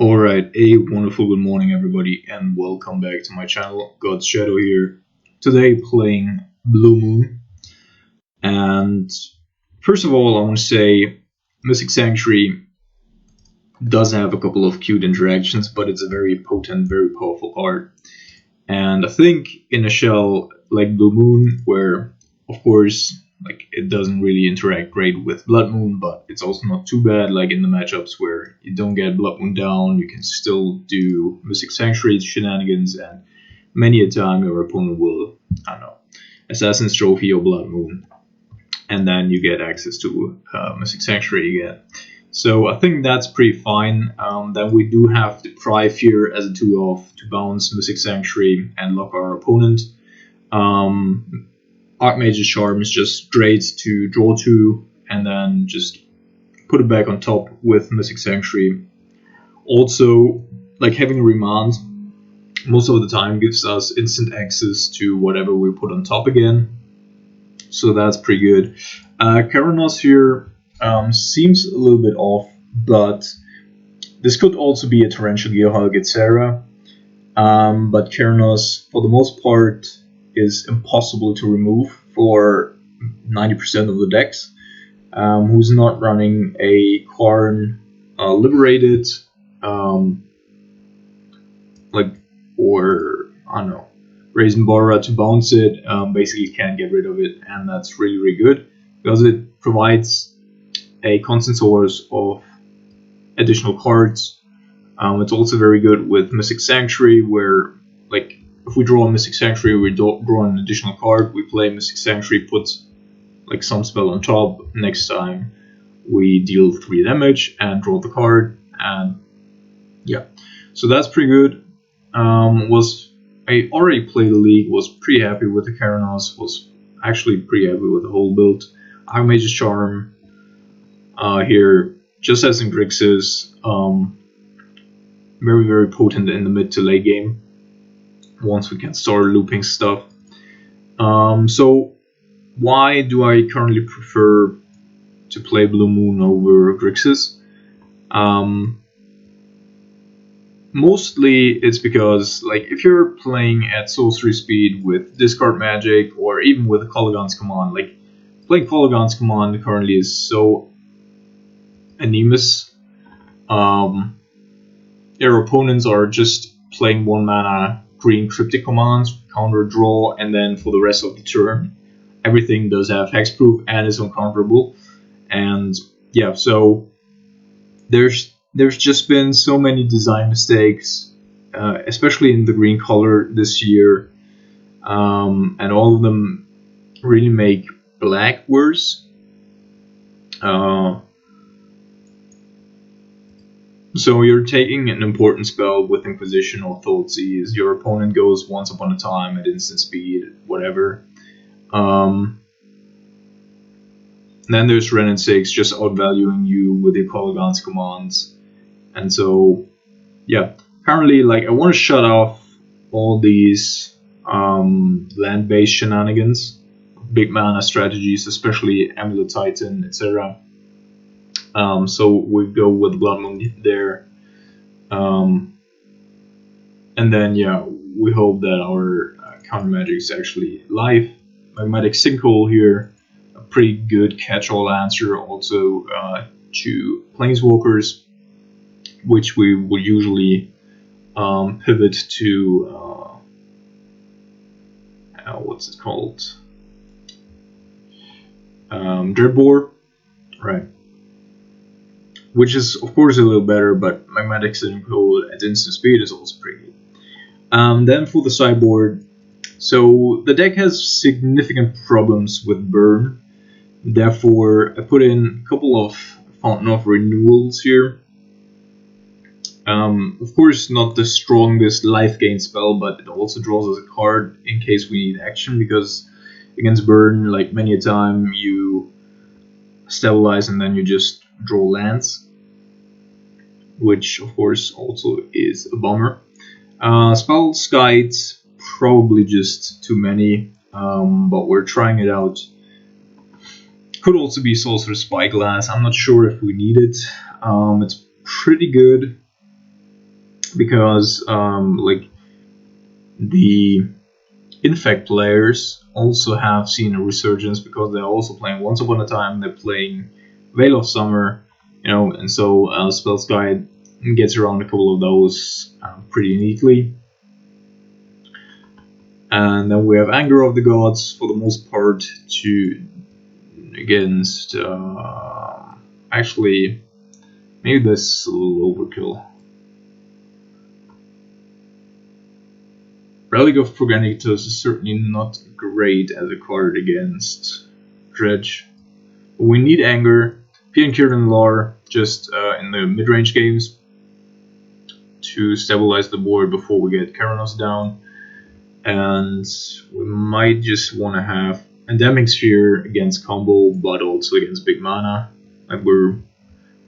Alright, a wonderful good morning everybody and welcome back to my channel, God's Shadow here. Today playing Blue Moon, and first of all I want to say Mystic Sanctuary does have a couple of cute interactions, but it's a very potent, very powerful card. And I think in a shell like Blue Moon, where of course it doesn't really interact great with Blood Moon, but it's also not too bad. Like in the matchups where you don't get Blood Moon down, you can still do Mystic Sanctuary shenanigans, and many a time your opponent will, I don't know, Assassin's Trophy or Blood Moon, and then you get access to Mystic Sanctuary again. So I think that's pretty fine. Then we do have the Pry Fear as a 2-off to bounce Mystic Sanctuary and lock our opponent. Archmage's Charm is just straight to draw 2 and then just put it back on top with Mystic Sanctuary. Also, like having a Remand most of the time gives us instant access to whatever we put on top again. So that's pretty good. Keranos here seems a little bit off, but this could also be a Torrential Geohulk, etc. But Keranos, for the most part, is impossible to remove for 90% of the decks. Who's not running a Karn Liberated, or I don't know, Raisin Bora to bounce it, basically can't get rid of it, and that's really, really good because it provides a constant source of additional cards. It's also very good with Mystic Sanctuary, where if we draw a Mystic Sanctuary, we draw an additional card, we play Mystic Sanctuary, puts some spell on top, next time we deal 3 damage and draw the card, and yeah, so that's pretty good. I already played the League, was pretty happy with the Keranos, was actually pretty happy with the whole build. Archmage's Charm here, just as in Grixis, very, very potent in the mid to late game once we can start looping stuff. So why do I currently prefer to play Blue Moon over Grixis? Mostly it's because if you're playing at sorcery speed with discard magic or even with Kolaghan's Command, playing Kolaghan's Command currently is so anemic. Their opponents are just playing 1 mana green cryptic commands, counter draw, and then for the rest of the turn everything does have hexproof and is uncounterable. And yeah, so there's just been so many design mistakes, especially in the green color this year, and all of them really make black worse. So you're taking an important spell with Inquisition or Thoughtseize, your opponent goes Once Upon a Time at instant speed, whatever. Then there's Ren and 6 just outvaluing you with your Kolaghan's commands. And so, yeah, currently, I want to shut off all these land-based shenanigans, big mana strategies, especially Amulet Titan, etc. So we go with Blood Moon there, and then yeah, we hope that our counter magic is actually live. Magmatic Sinkhole here, a pretty good catch-all answer also to Planeswalkers, which we would usually pivot to what's it called? Dreadbore, right? Which is of course a little better, but Magmatic Sinkhole at instant speed is also pretty good. Then for the sideboard, so the deck has significant problems with burn, therefore I put in a couple of Fountain of Renewals here. Of course not the strongest life gain spell, but it also draws us a card in case we need action, because against burn, many a time you stabilize and then you just draw lands, which of course also is a bummer. Spell's Guides, probably just too many, but we're trying it out. Could also be Sorcerer's Spyglass, I'm not sure if we need it. It's pretty good, because like the Infect players also have seen a resurgence because they're also playing Once Upon a Time, they're playing Veil of Summer, you know, and so Spells Guide gets around a couple of those pretty neatly. And then we have Anger of the Gods for the most part to against actually maybe this is a little overkill. Relic of Progenitus is certainly not great as a card against Dredge. We need Anger, Peer and Kieran Lore just in the mid-range games to stabilize the board before we get Keranos down. And we might just want to have Endemic Sphere against combo, but also against big mana. Like we're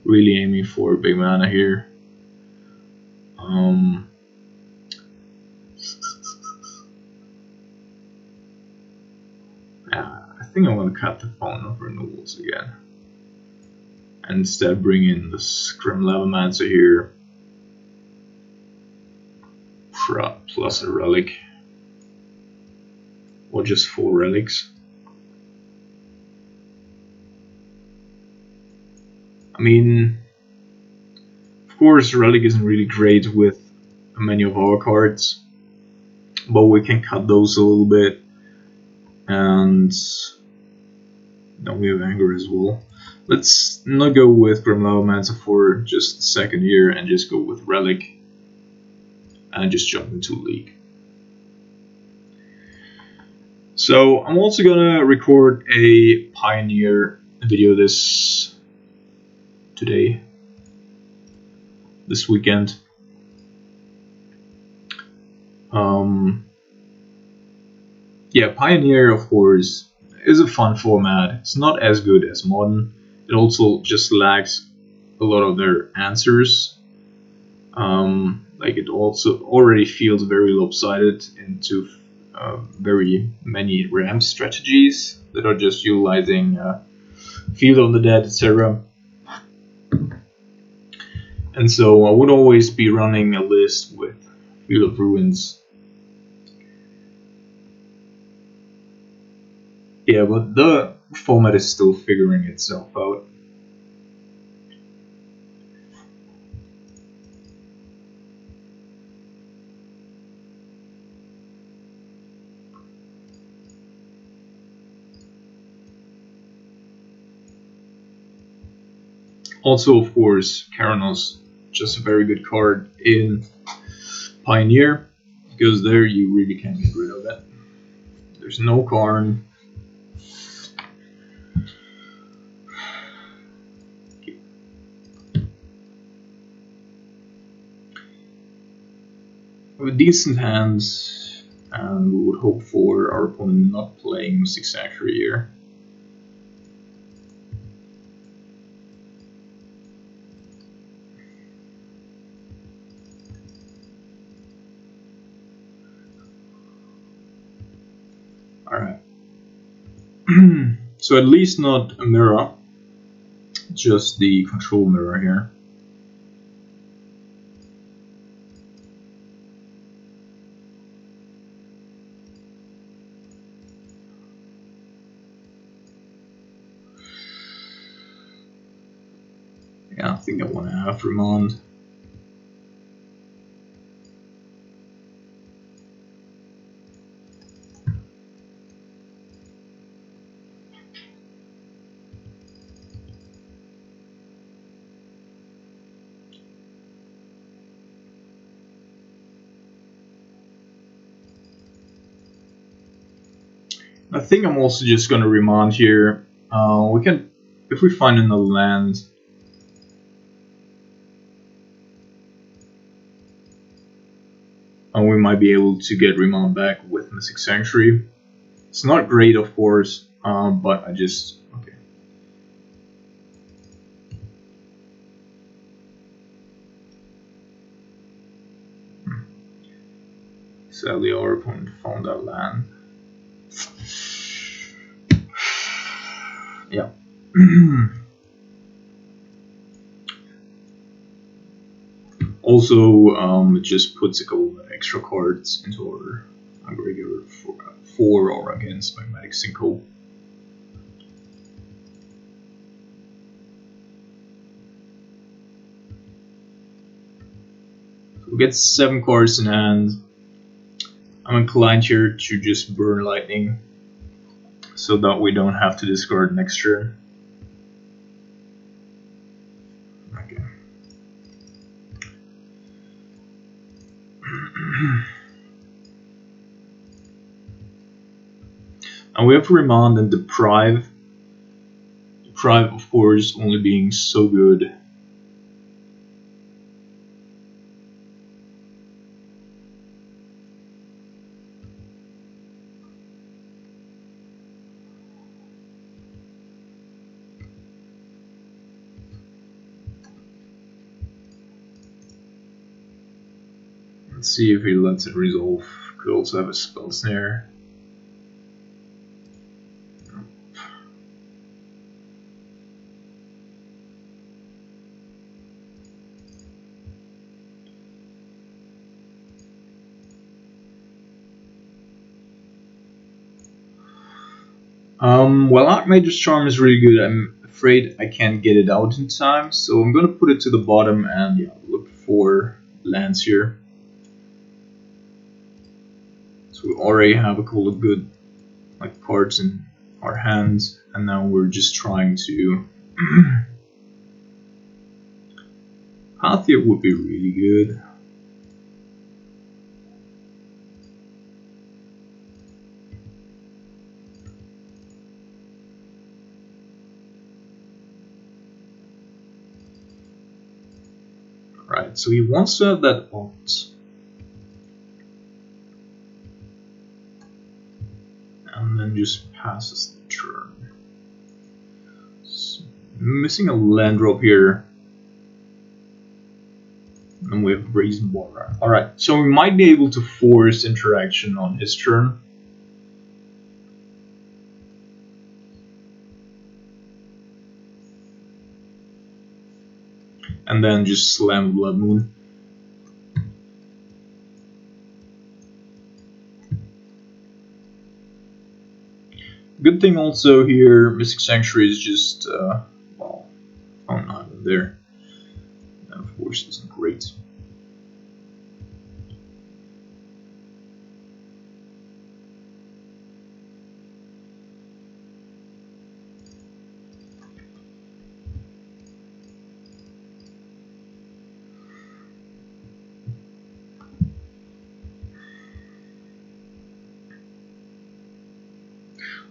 really aiming for big mana here. I think I'm gonna cut the Fountain of Renewals again, and instead bring in the Scrim Lavamancer here, plus a relic, or just 4 relics. I mean, of course, relic isn't really great with many of our cards, but we can cut those a little bit, and then we have Anger as well. Let's not go with Grim Lavamancer for just the second year and just go with Relic and just jump into League. So I'm also gonna record a Pioneer video this weekend. Yeah, Pioneer, of course, is a fun format. It's not as good as Modern. It also just lacks a lot of their answers. Like it also already feels very lopsided into very many ramp strategies that are just utilizing Field of the Dead, etc. And so I would always be running a list with Field of Ruins. Yeah, but the format is still figuring itself out. Also, of course, Keranos, just a very good card in Pioneer, because there you really can't get rid of it. There's no Karn. We have a decent hand, and we would hope for our opponent not playing Mystic Sanctuary here. Alright. So at least not a mirror, just the control mirror here. Yeah, I think I want to have Remand. I think I'm also just gonna Remand here. We can, if we find another land, and we might be able to get Remand back with Mystic Sanctuary. It's not great, of course, but I just okay. Sadly, our opponent found that land. Yeah. Also, it just puts a couple of extra cards into our aggregator for or against magmatic sinkhole. We get 7 cards in hand. I'm inclined here to just burn lightning so that we don't have to discard next turn. Okay. And we have Remand and Deprive. Deprive, of course, only being so good. Let's see if he lets it resolve. Could also have a spell snare. Well, Archmage's Charm is really good. I'm afraid I can't get it out in time, so I'm gonna put it to the bottom and yeah, look for lands here. So we already have a couple of good cards in our hands, and now we're just trying to. Hathir would be really good. Right, so he wants to have that alt. And then just passes the turn. So, missing a land drop here. And we have Brazen Water. Alright, so we might be able to force interaction on his turn. And then just slam Blood Moon. Good thing also here, Mystic Sanctuary is just, well, not there. That of course isn't great.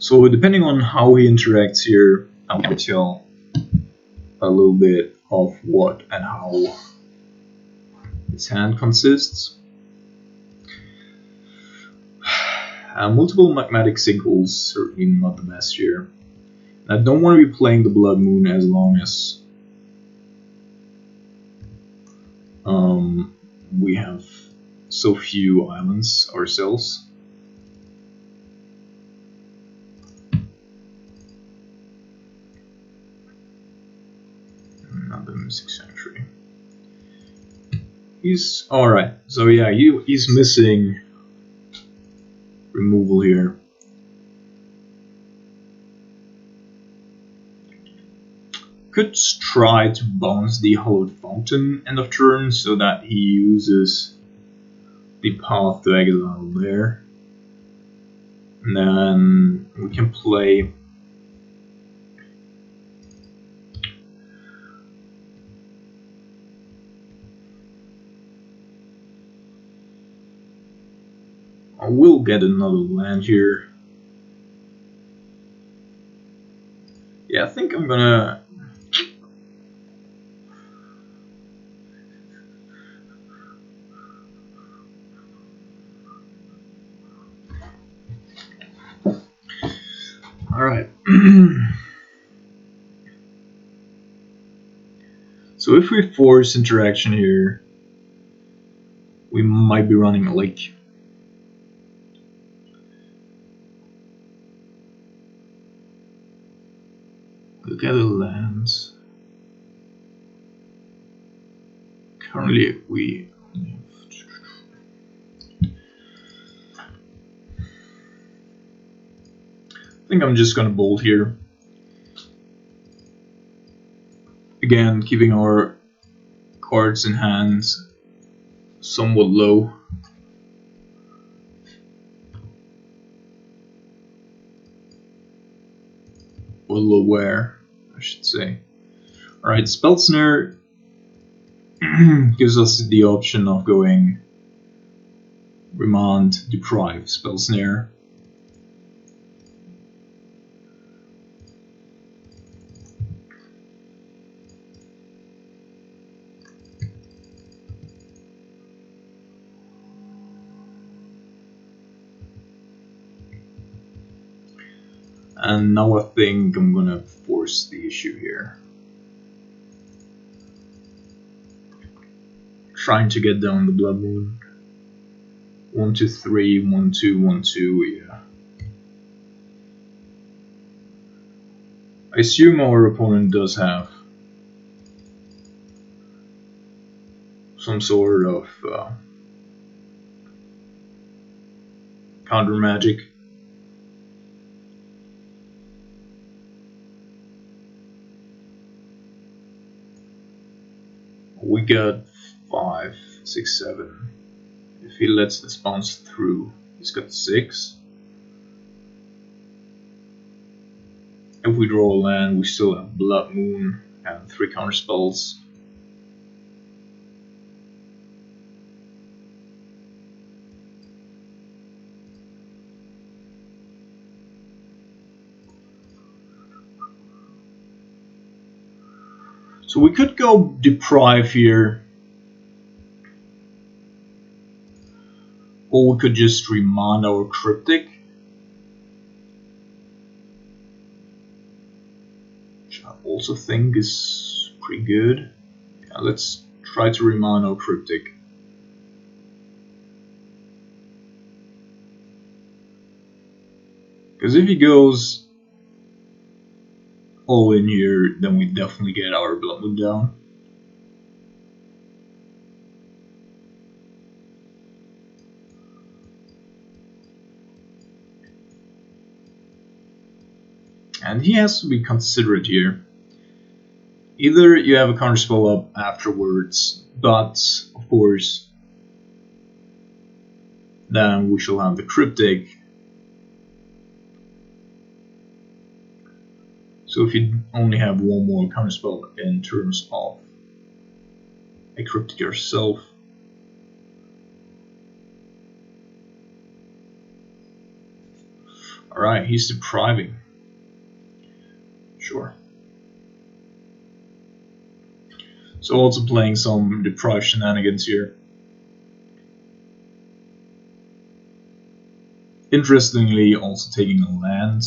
So depending on how he interacts here, I can tell a little bit of what and how his hand consists. Multiple magmatic sinkholes, certainly not the best here. I don't want to be playing the Blood Moon as long as we have so few islands ourselves. Another Mystic Sanctuary. He's alright. So yeah, he's missing removal here. Could try to bounce the Hollowed Fountain end of turn so that he uses the Path to Exile there. And then we can play I will get another land here. Yeah, I think I'm gonna Alright. So if we force interaction here, we might be running a lake. Look at the lands. Currently we I think I'm just gonna bolt here. Again, keeping our cards in hand somewhat low. Or lower, I should say. Alright, Spell Snare gives us the option of going Remand, Deprive, Spell Snare. And now I think I'm gonna force the issue here. Trying to get down the Blood Moon. 1, 2, 3, 1, 2, 1, 2, yeah. I assume our opponent does have some sort of counter magic. We got 5, 6, 7. If he lets this bounce through, he's got 6. If we draw a land, we still have Blood Moon and 3 counter spells. So we could go Deprive here. Or we could just remand our Cryptic. Which I also think is pretty good. Yeah, let's try to remand our Cryptic. Because if he goes all in here, then we definitely get our Blood Moon down. And he has to be considerate here. Either you have a counterspell up afterwards, but of course, then we shall have the Cryptic. So if you only have one more counterspell in terms of a Cryptic yourself, alright, he's depriving. Sure. So also playing some deprive shenanigans here. Interestingly, also taking a land.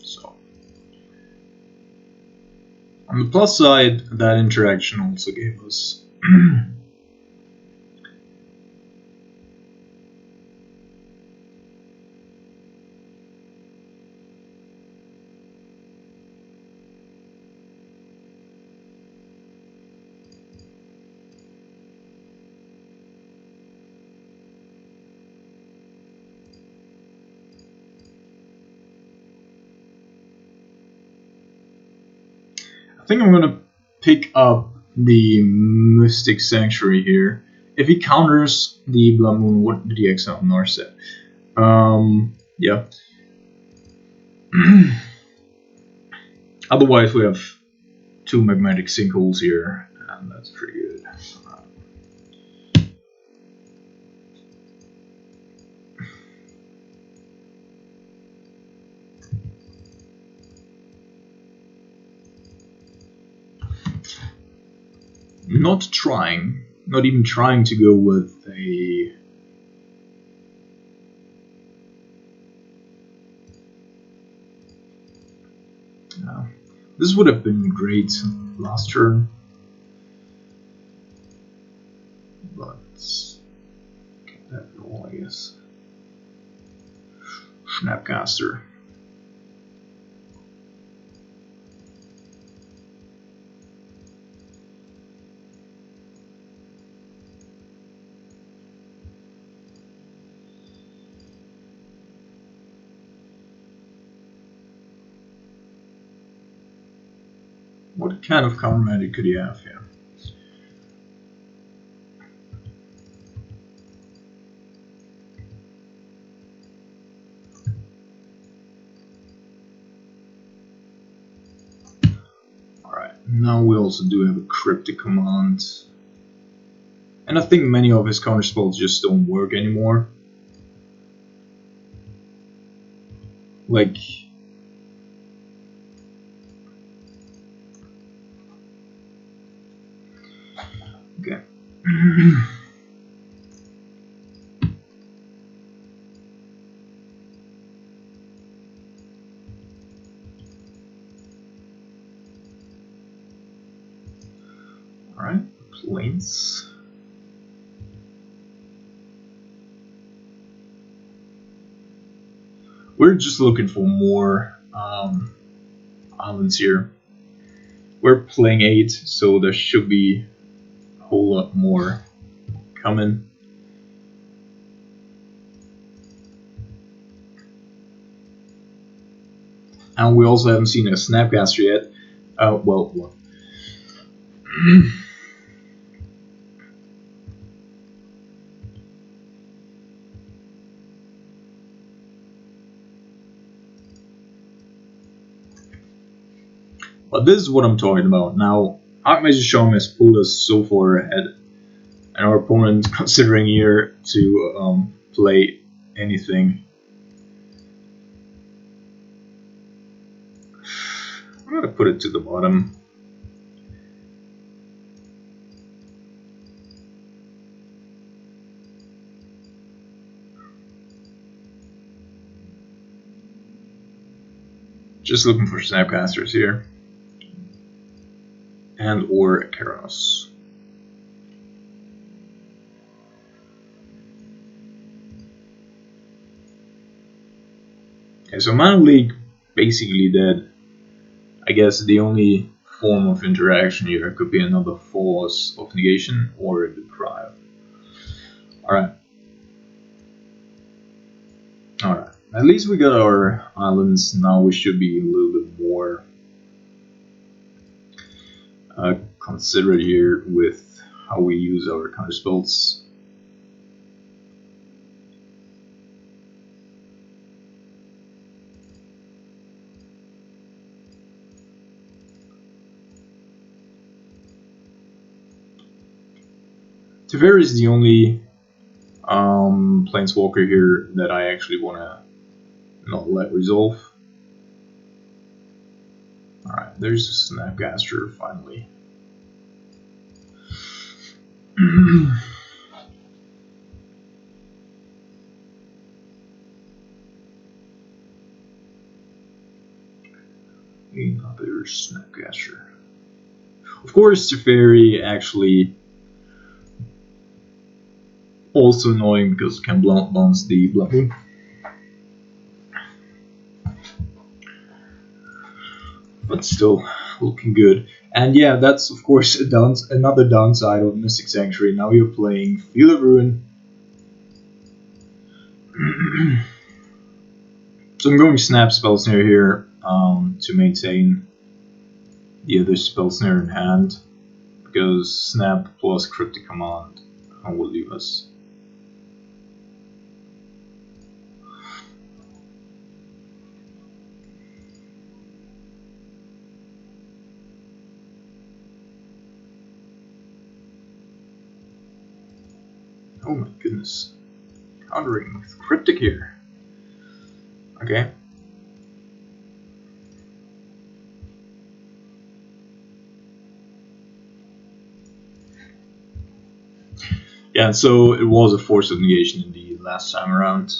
So, on the plus side, that interaction also gave us I think I'm gonna pick up the Mystic Sanctuary here. If he counters the Blood Moon, what did he exile Narset? Yeah. Otherwise, we have 2 magmatic sinkholes here, and that's pretty good. Not even trying to go with a this would have been great last turn, but that at all, I guess. Snapcaster. What kind of counter magic could he have here? Alright, now we also do have a cryptic command. And I think many of his counter spells just don't work anymore. Like, okay. Alright, planes. We're just looking for more islands here. We're playing 8, so there should be a whole lot more coming. And we also haven't seen a Snapcaster yet. Well, what? But this is what I'm talking about. Now, Archmage Charm has pulled us so far ahead, and our opponent considering here to play anything. I'm gonna put it to the bottom. Just looking for Snapcasters here. And or Keranos. Okay, so Mana League basically dead. I guess the only form of interaction here could be another Force of Negation or a Deprive. Alright. Alright. At least we got our islands. Now we should be a little bit more considerate here with how we use our counter spells. Teferi is the only planeswalker here that I actually want to not let resolve. Alright, there's a Snapcaster finally. Another Snapcaster. Of course, Teferi actually also annoying because it can bounce the Blood Moon. But still looking good. And yeah, that's of course another downside of Mystic Sanctuary. Now you're playing Field of Ruin. So I'm going Snap Spell Snare here to maintain the other Spell Snare in hand, because Snap plus Cryptic Command will leave us. Oh my goodness. Countering with Cryptic here. Okay. Yeah, so it was a Force of Negation indeed last time around.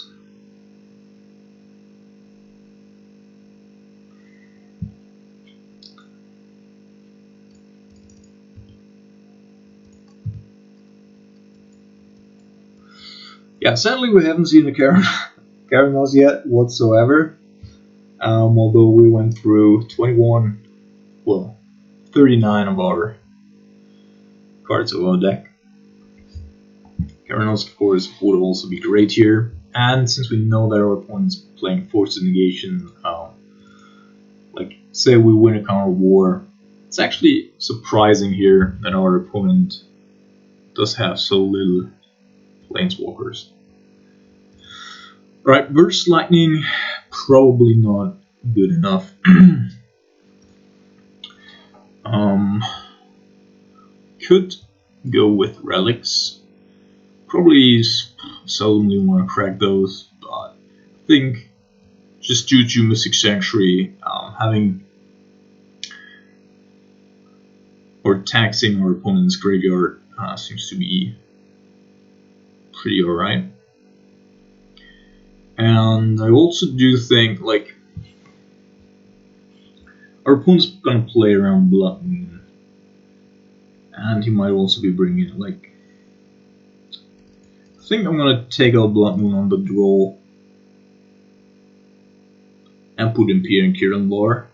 Yeah, sadly we haven't seen the Cardinals yet whatsoever. Although we went through 39 of our cards of our deck. Cardinals, of course, would also be great here. And since we know that our opponent's playing Force of Negation, like, say we win a counter war, it's actually surprising here that our opponent does have so little Planeswalkers. Right, Burst Lightning, probably not good enough. Could go with Relics. Probably seldomly want to crack those, but I think just due to Mystic Sanctuary having or taxing our opponent's graveyard seems to be pretty alright. And I also do think, like, our opponent's gonna play around Blood Moon, and he might also be bringing it, like, I think I'm gonna take out Blood Moon on the draw and put in Pierre and Kieran Bar.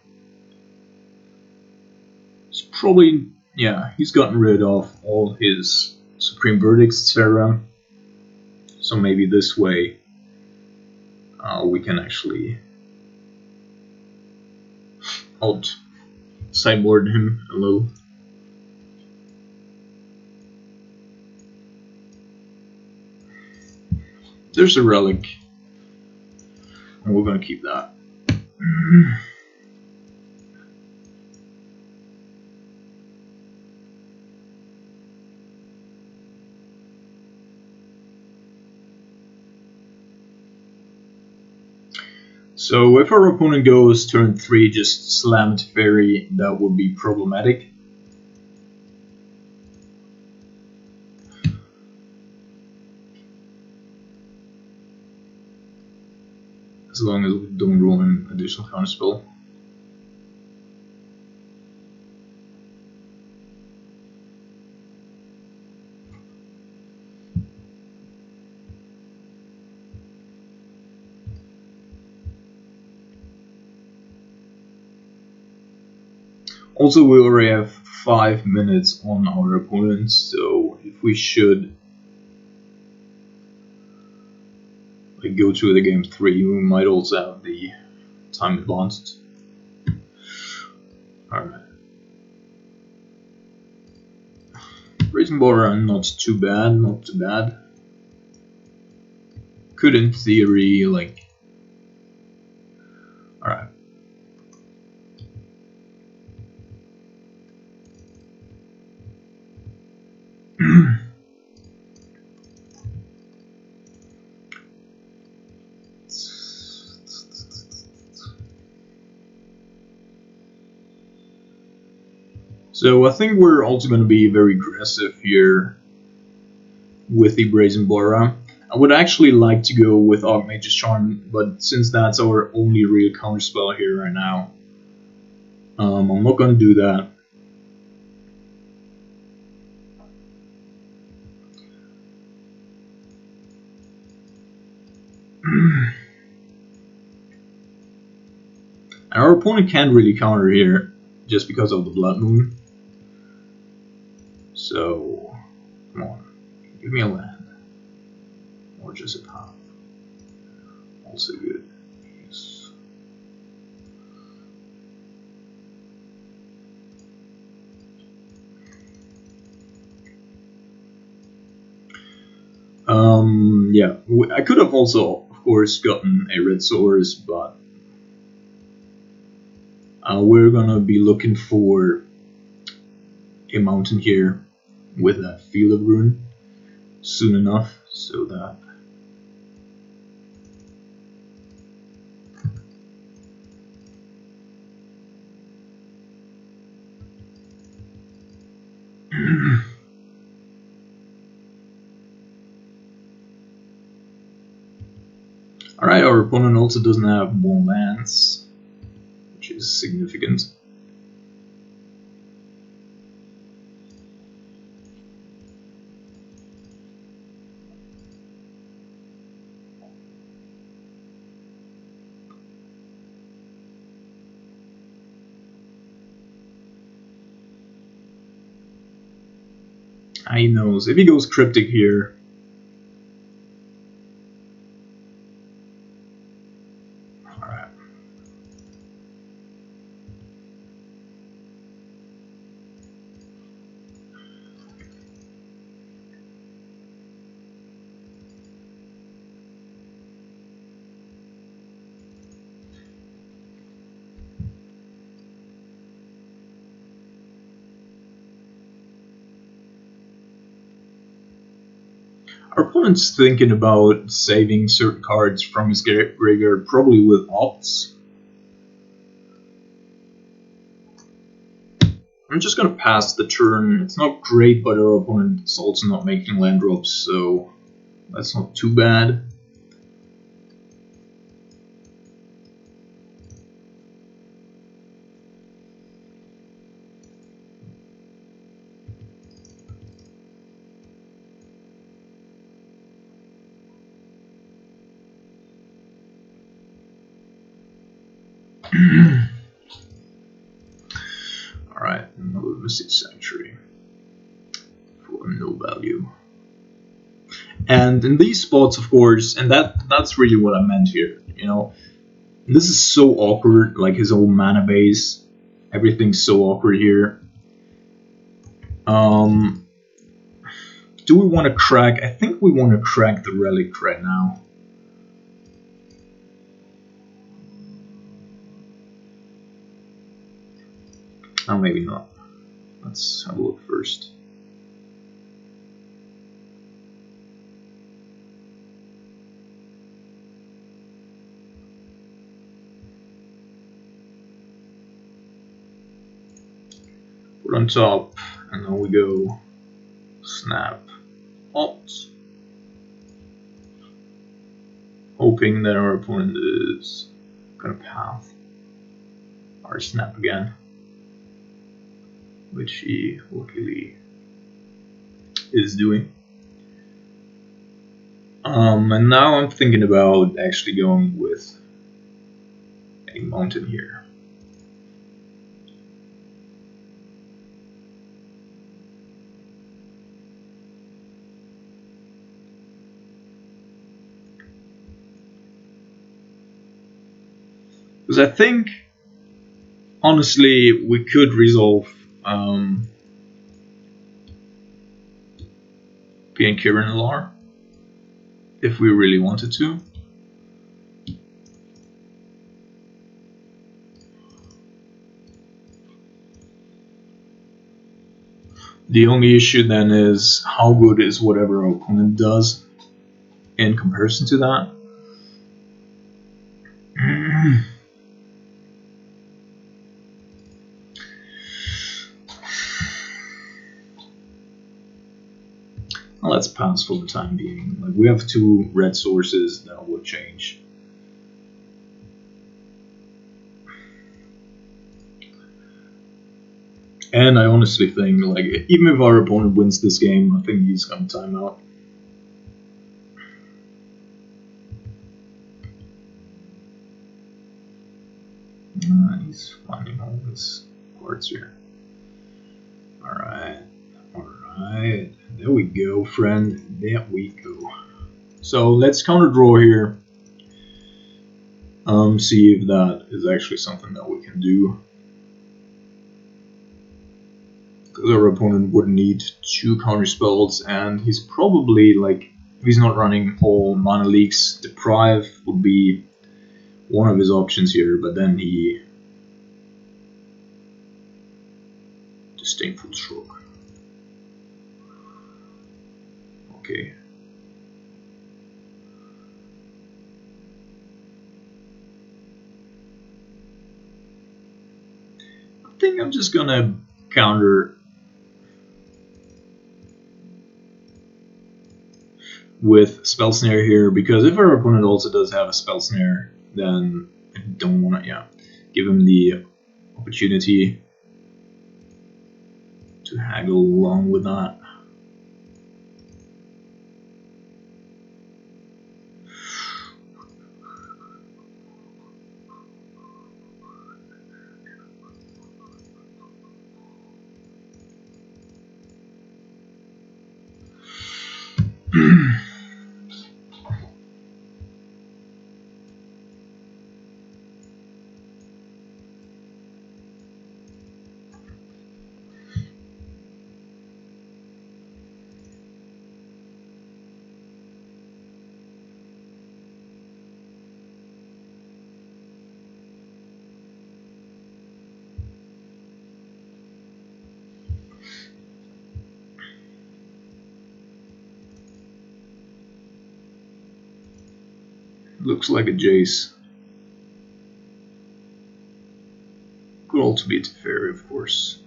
It's probably, yeah, he's gotten rid of all his Supreme Verdicts, etc. So maybe this way we can actually out sideboard him a little. There's a relic, and we're gonna keep that. So if our opponent goes turn 3, just slam it fairy, that would be problematic. As long as we don't roll an additional counterspell. Also, we already have 5 minutes on our opponent, so if we should like go to the game 3, we might also have the time advanced. Alright. Brazen Border, not too bad, not too bad. Could in theory, like... Alright. So I think we're also going to be very aggressive here with the Brazen Bora. I would actually like to go with Archmage's Charm, but since that's our only real counterspell here right now, I'm not going to do that. Our opponent can't really counter here just because of the Blood Moon. So, come on, give me a land. Or just a path. Also good. Yes. Yeah, I could have also, of course, gotten a red source, but we're gonna be looking for a mountain here with that Field of Ruin soon enough, so that Alright, our opponent also doesn't have more lands, which is significant. He knows. If he goes cryptic here... Alright. Our opponent's thinking about saving certain cards from his graveyard, probably with opts. I'm just gonna pass the turn. It's not great, but our opponent's also not making land drops, so that's not too bad. Alright, another Mystic Sanctuary for no value. And in these spots, of course, and that's really what I meant here, you know. This is so awkward, like his own mana base. Everything's so awkward here. Do we want to crack? I think we want to crack the relic right now. Oh, maybe not. Let's have a look first. Put on top, and then we go snap opt, hoping that our opponent is gonna path our snap again, which he luckily is doing. And now I'm thinking about actually going with a mountain here. Because I think, honestly, we could resolve being Kiran Alar if we really wanted to. The only issue then is how good is whatever our opponent does in comparison to that. Well, let's pass for the time being. Like, we have 2 red sources that would change. And I honestly think, like, even if our opponent wins this game, I think he's gonna time out. He's finding all his cards here. Alright. Alright. There we go, friend. There we go. So let's counter draw here. See if that is actually something that we can do. Because our opponent would need 2 counter spells, and he's probably, like, if he's not running all mana leaks, Deprive would be one of his options here, but then he Disdainful Stroke. Okay. I think I'm just gonna counter with Spell Snare here, because if our opponent also does have a Spell Snare, then I don't want to, give him the opportunity to haggle along with that. Looks like a Jace. Could also be a Teferi, of course.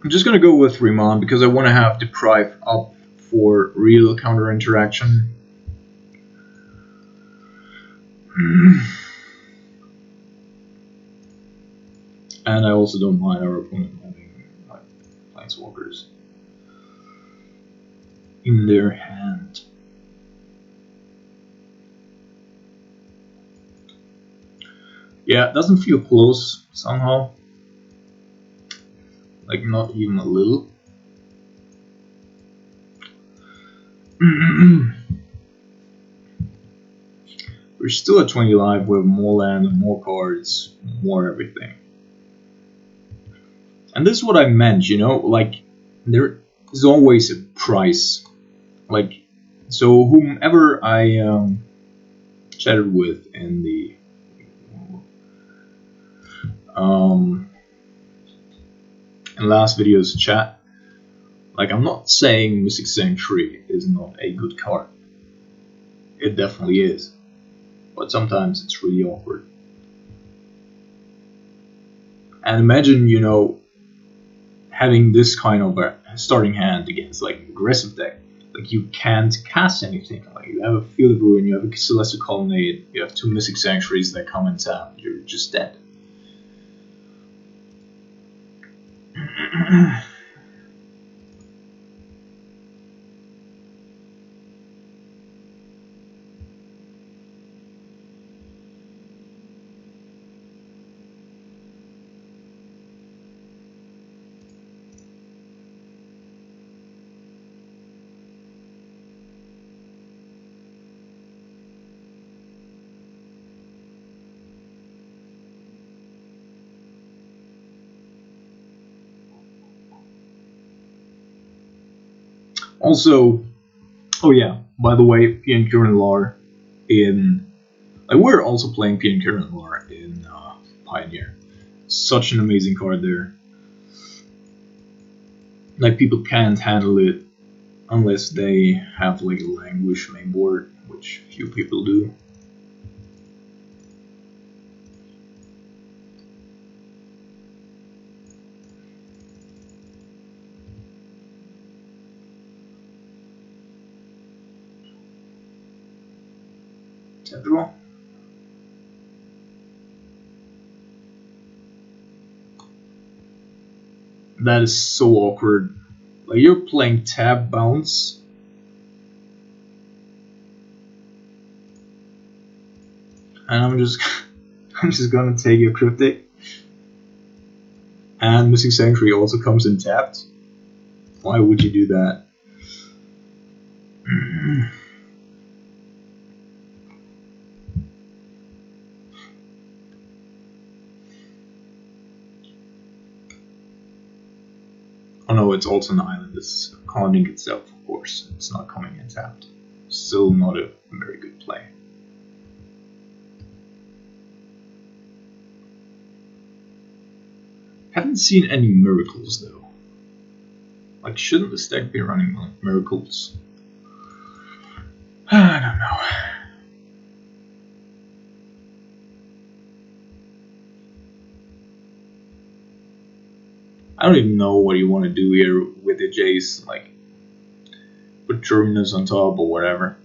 I'm just gonna go with Riemann because I want to have Deprive up for real counter interaction. And I also don't mind our opponent having like Planeswalkers in their hand. Yeah, it doesn't feel close somehow. Like not even a little. We're still at 20 live with more land, more cards, more everything. And this is what I meant, you know, like there is always a price. Like, so whomever I chatted with in the in last video's chat, like I'm not saying Mystic Sanctuary is not a good card. It definitely is. But sometimes it's really awkward. And imagine, you know, having this kind of a starting hand against like an aggressive deck. Like you can't cast anything. Like you have a Field of Ruin, you have a Celestial Colonnade, you have 2 Mystic Sanctuaries that come and tap. You're just dead. Also, oh yeah, by the way, PN Current Lar in like we're also playing PN Current Lar in Pioneer. Such an amazing card there. Like people can't handle it unless they have like a Languish main board, which few people do. Tendril. That is so awkward. Like you're playing tap bounce. And I'm just gonna take your Cryptic. And Mystic Sanctuary also comes in tapped. Why would you do that? Oh no, it's also an island. It's calling itself, of course. It's not coming in tapped. Still not a very good play. Haven't seen any miracles though. Like, shouldn't this deck be running like miracles? I don't know. I don't even know what you want to do here with the Jace, like put Terminus on top or whatever.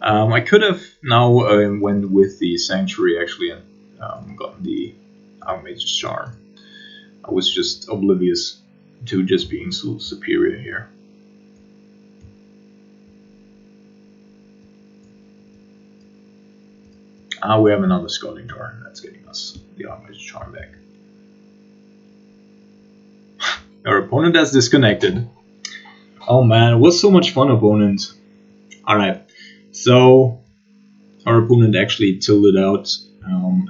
I could have now went with the Sanctuary actually and gotten the Mage's Charm. I was just oblivious to just being so superior here. We have another Scouting Jar, that's getting us the Mage's Charm back. Our opponent has disconnected. Oh man, it was so much fun, opponent. Alright, so our opponent actually tilted out and